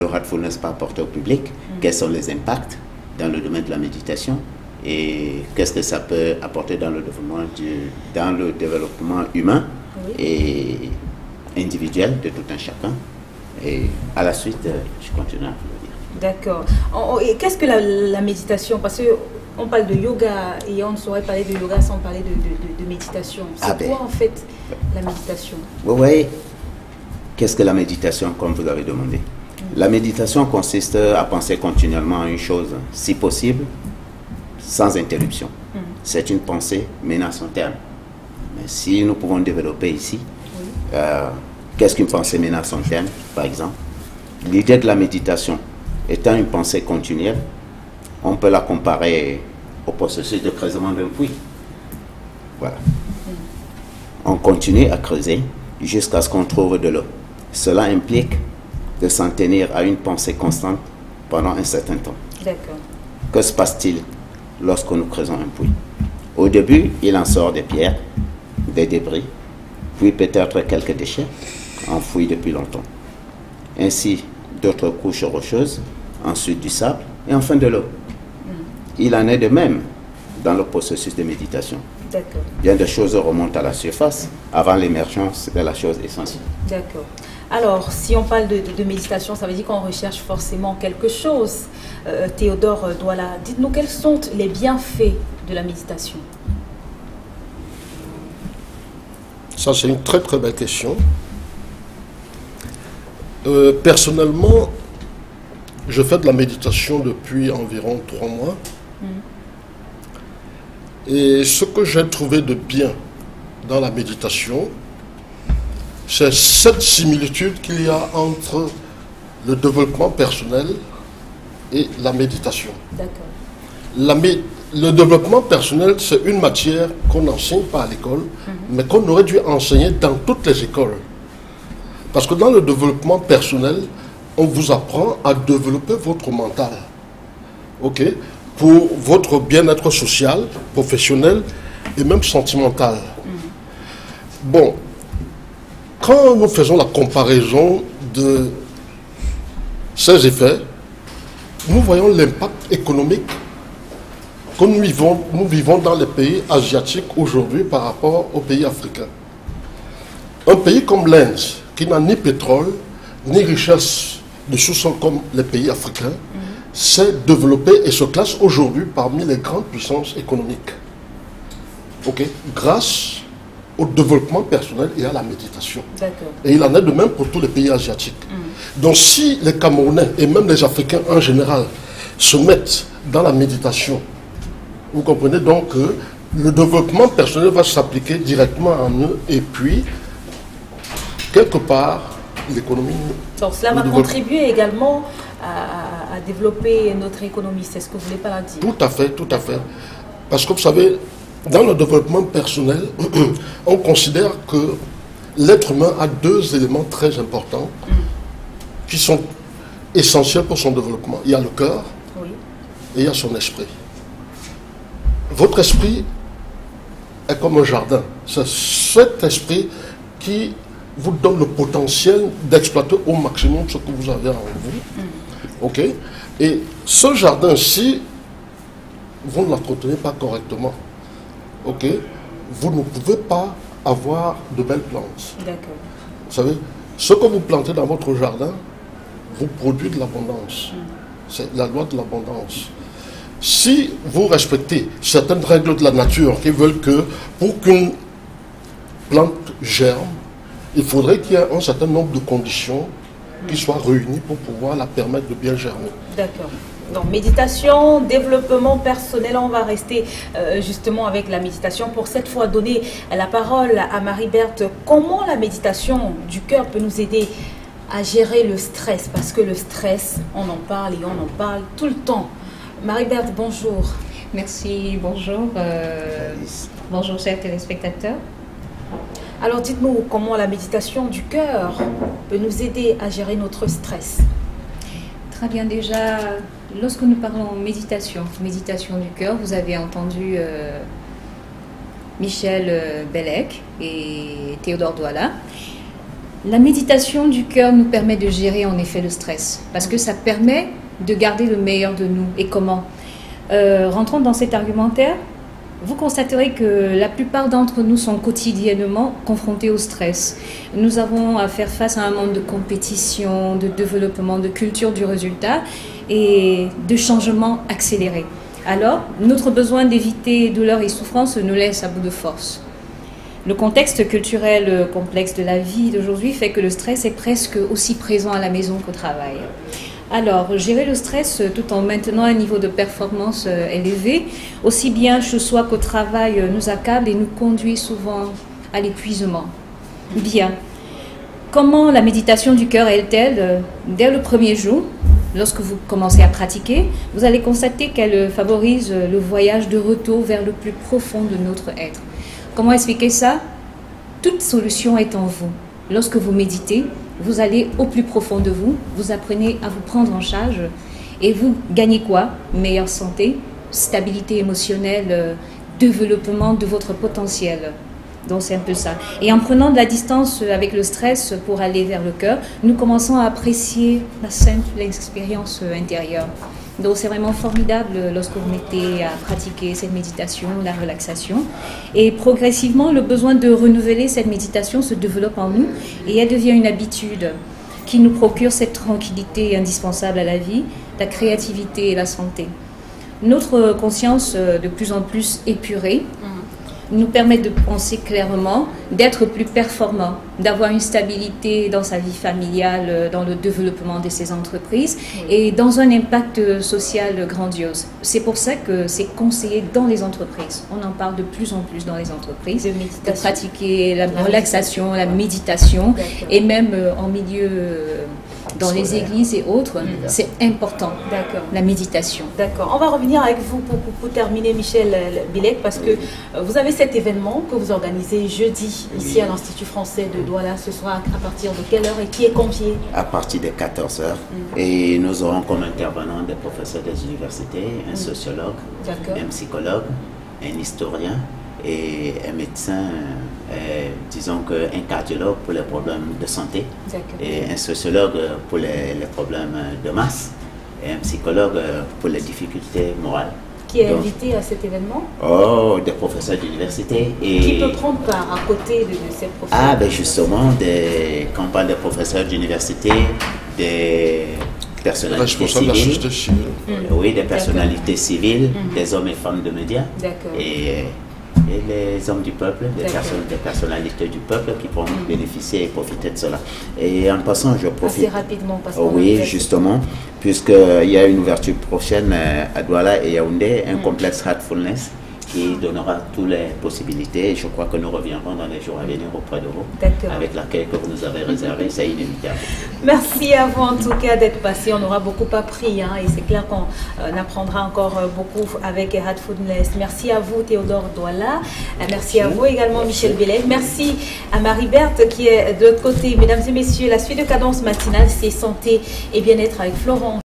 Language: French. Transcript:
le Heartfulness par apporter au public, quels sont les impacts dans le domaine de la méditation et qu'est-ce que ça peut apporter dans le développement humain et individuel de tout un chacun. Et à la suite, je continue à vous le dire. D'accord. Et qu'est-ce que la méditation? Parce qu'on parle de yoga et on ne saurait parler de yoga sans parler de méditation. C'est quoi en fait la méditation? Vous voyez, qu'est-ce que la méditation, comme vous avez demandé? La méditation consiste à penser continuellement à une chose, si possible, sans interruption. C'est une pensée menant à son terme. Mais si nous pouvons développer ici, qu'est-ce qu'une pensée menant à son terme, par exemple? L'idée de la méditation étant une pensée continuelle, on peut la comparer au processus de creusement d'un puits. Voilà. On continue à creuser jusqu'à ce qu'on trouve de l'eau. Cela implique de s'en tenir à une pensée constante pendant un certain temps. D'accord. Que se passe-t-il lorsque nous creusons un puits? Au début, il en sort des pierres, des débris, puis peut-être quelques déchets enfouis depuis longtemps. Ainsi, d'autres couches rocheuses, ensuite du sable et enfin de l'eau. Il en est de même dans le processus de méditation. D'accord. Bien des choses remontent à la surface avant l'émergence de la chose essentielle. D'accord. Alors, si on parle de méditation, ça veut dire qu'on recherche forcément quelque chose. Théodore Douala, dites-nous quels sont les bienfaits de la méditation? Ça, c'est une très très belle question. Personnellement, je fais de la méditation depuis environ 3 mois. Et ce que j'ai trouvé de bien dans la méditation, c'est cette similitude qu'il y a entre le développement personnel et la méditation. D'accord. Le développement personnel, c'est une matière qu'on n'enseigne pas à l'école, mais qu'on aurait dû enseigner dans toutes les écoles. Parce que dans le développement personnel, on vous apprend à développer votre mental. OK? Pour votre bien-être social, professionnel et même sentimental. Bon, quand nous faisons la comparaison de ces effets, nous voyons l'impact économique que nous vivons dans les pays asiatiques aujourd'hui par rapport aux pays africains. Un pays comme l'Inde, qui n'a ni pétrole, ni richesse de sous-sol comme les pays africains, s'est développé et se classe aujourd'hui parmi les grandes puissances économiques. OK? Grâce au développement personnel et à la méditation. Et il en est de même pour tous les pays asiatiques. Donc si les Camerounais et même les Africains en général se mettent dans la méditation, vous comprenez donc que le développement personnel va s'appliquer directement en eux et puis, quelque part, l'économie... Donc cela va contribuer également à développer notre économie, c'est ce que vous voulez pas dire? Tout à fait, tout à fait. Parce que vous savez, dans le développement personnel, on considère que l'être humain a 2 éléments très importants qui sont essentiels pour son développement. Il y a le cœur et il y a son esprit. Votre esprit est comme un jardin. C'est cet esprit qui vous donne le potentiel d'exploiter au maximum ce que vous avez en vous. OK? Et ce jardin, si vous ne l'entretenez pas correctement, OK, vous ne pouvez pas avoir de belles plantes. D'accord. Vous savez, ce que vous plantez dans votre jardin vous produit de l'abondance. C'est la loi de l'abondance. Si vous respectez certaines règles de la nature qui veulent que pour qu'une plante germe, il faudrait qu'il y ait un certain nombre de conditions qui soient réunies pour pouvoir la permettre de bien germer. D'accord. Donc méditation, développement personnel, on va rester justement avec la méditation. Pour cette fois donner la parole à Marie-Berthe. Comment la méditation du cœur peut nous aider à gérer le stress? Parce que le stress, on en parle et on en parle tout le temps. Marie-Berthe, bonjour. Merci, bonjour. Bonjour chers téléspectateurs. Alors dites-nous comment la méditation du cœur peut nous aider à gérer notre stress. Très bien, déjà, lorsque nous parlons méditation du cœur, vous avez entendu Michel Bellec et Théodore Douala. La méditation du cœur nous permet de gérer en effet le stress, parce que ça permet de garder le meilleur de nous. Et comment? Rentrons dans cet argumentaire. Vous constaterez que la plupart d'entre nous sont quotidiennement confrontés au stress. Nous avons à faire face à un monde de compétition, de développement, de culture du résultat et de changements accélérés. Alors, notre besoin d'éviter douleur et souffrance nous laisse à bout de force. Le contexte culturel complexe de la vie d'aujourd'hui fait que le stress est presque aussi présent à la maison qu'au travail. Alors, gérer le stress tout en maintenant un niveau de performance élevé, aussi bien chez soi qu'au travail, nous accable et nous conduit souvent à l'épuisement. Bien. Comment la méditation du cœur est-elle? Dès le premier jour, lorsque vous commencez à pratiquer, vous allez constater qu'elle favorise le voyage de retour vers le plus profond de notre être. Comment expliquer ça? Toute solution est en vous. Lorsque vous méditez, vous allez au plus profond de vous, vous apprenez à vous prendre en charge et vous gagnez quoi? Meilleure santé, stabilité émotionnelle, développement de votre potentiel. Donc c'est un peu ça. Et en prenant de la distance avec le stress pour aller vers le cœur, nous commençons à apprécier la simple expérience intérieure. Donc c'est vraiment formidable lorsque vous mettez à pratiquer cette méditation, la relaxation. Et progressivement, le besoin de renouveler cette méditation se développe en nous et elle devient une habitude qui nous procure cette tranquillité indispensable à la vie, la créativité et la santé. Notre conscience de plus en plus épurée nous permet de penser clairement, d'être plus performant, d'avoir une stabilité dans sa vie familiale, dans le développement de ses entreprises et dans un impact social grandiose. C'est pour ça que c'est conseillé dans les entreprises. On en parle de plus en plus dans les entreprises, de pratiquer la relaxation, la méditation et même en milieu dans les églises et autres, c'est important, la méditation. D'accord. On va revenir avec vous pour terminer, Michel Bilek, parce que vous avez cet événement que vous organisez jeudi ici à l'Institut français de Douala. Ce sera à partir de quelle heure et qui est convié? À partir de 14 h. Et nous aurons comme intervenants des professeurs des universités, un sociologue, un psychologue, un historien et un médecin, disons qu'un cardiologue pour les problèmes de santé, et un sociologue pour les problèmes de masse, et un psychologue pour les difficultés morales. Qui est invité à cet événement? Oh, des professeurs d'université. Qui peut prendre part à côté de ces professeurs? Ah, ben justement, quand on parle des professeurs d'université, des personnalités civiles, oui, des personnalités civiles, des hommes et femmes de médias, et les hommes du peuple, des personnalités du peuple qui pourront bénéficier et profiter de cela. Et en passant, je profite... Assez rapidement, parce oui, justement, puisqu'il y a une ouverture prochaine à Douala et Yaoundé, un complexe Heartfulness qui donnera toutes les possibilités. Et je crois que nous reviendrons dans les jours à venir auprès de vous avec l'accueil que vous nous avez réservé. C'est inévitable. Merci à vous en tout cas d'être passé. On aura beaucoup appris et c'est clair qu'on apprendra encore beaucoup avec Heartfulness. Merci à vous Théodore Douala. Merci à vous également Michel Bilek. Merci à Marie-Berthe qui est de l'autre côté. Mesdames et messieurs, la suite de Cadence matinale, c'est santé et bien-être avec Florent.